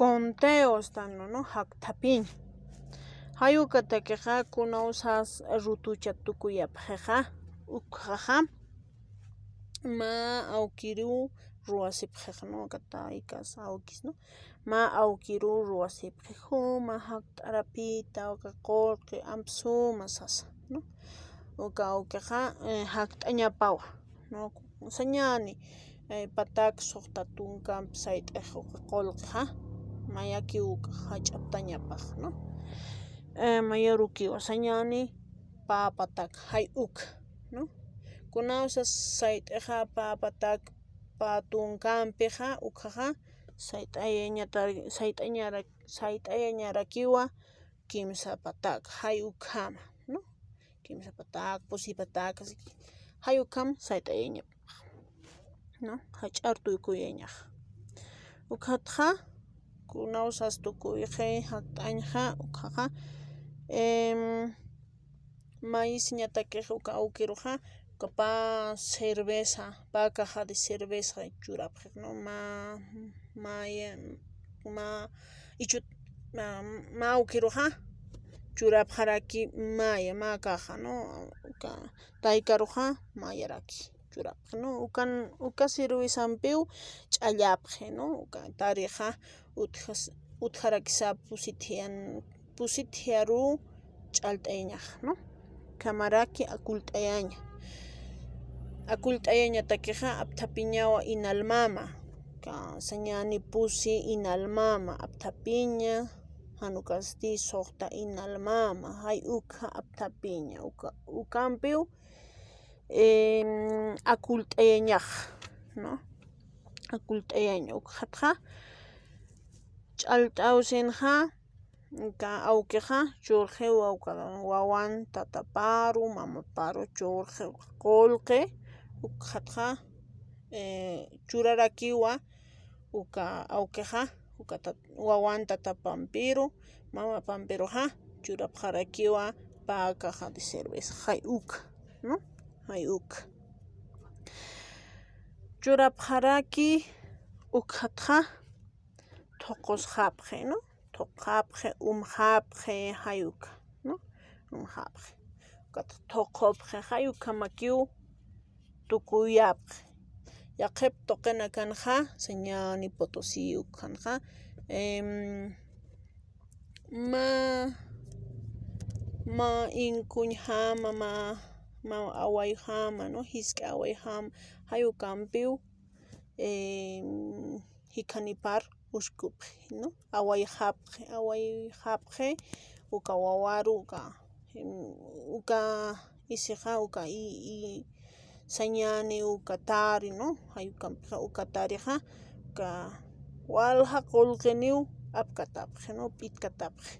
conteo estano, ¿no? Haktapin. Hayuka takiqa kunawsas rutucha tukuyapaqqa ukhaqa ma awkiru ruwasipaq, ¿no? Kataykas awkis, ¿no? Ma awkiru ruwasipaq huma hakt'arapita qullqi ampis suma sasa, ¿no? Uka awkiqa hakt'añapawa, ¿no? Sañani pataka suqta tunkanpi sayt'aq uka qullqiqa mayaki uka hach'aptañapaq, ¿no? Mayarukiwan sañani papataka hay uka, ¿no? Kunawsas sayt'iqa papataka patunkanpiqa ukhaqa sayt'ayañarakiwa kimsa pataka hay ukhama, ¿no? Kimsa pataka pusi pataka hay ukhama sayt'ayañapaq, ¿no? Hach'artuykuyañaq. Ukhatqa kunawsas tukuyqa hakt'añqa ukhaqa maysiñatakiqa uka awkiruqa cerveza pakaqa de cerveza churapaq, ¿no? Ma awkiruqa churapaqaraki maya makaqa, ¿no? Uka taykaruqa mayaraki churapaq, ¿no? Uka cervezanpiw ch'allapaq, ¿no? Uka tariqa utqharakisa pusithiaru ch'alt'ayañaq, ¿no? Kamaraki akult'ayaña. Akult'ayañatakiqa apthapiñawa inalmama, sañani pusi inalmama apthapiña, hanukasti suqta inalmama, hay ukha apthapiña, ukanpiw akult'ayañaq, ¿no? Akult'ayaña ukhatqa ch'alt'awsinqa uka awkiqa churqi wawan tata paru, mama paru churqi qullqi ukhatqa churarakiwa uka awkiqa wawan tata pampiru, mama pampiruqa churapaqarakiwa pakaqa de cerveza hay uka, ¿no? Hay uka. Churapaqaraki ukhatqa thuqusqapqi, ¿no? Thuqapqi, umhapqi hay uka, ¿no? Umhapqi. Thuqupqi hay uka makiw tukuyapqi. Yaqip tuqina kanqa sañani Potosí kanqa ma inkuñhama ma awayhama, ¿no? Hisk'i awayhama hay ukanpiw Hikanipar uskupqi, ¿no? Awayhapqi uka wawaru uka isiqa uka sañani uka tari, ¿no? Hay ukanpiqa uka tariqa uka walha qullqiniw apkatapqi, ¿no? P'itqatapqi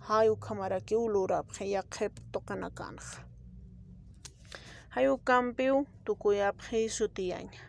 hay ukhamarakiw lurapqi yaqip tuqina kanqa. Hay ukanpiw tukuyapqi sutiyaña.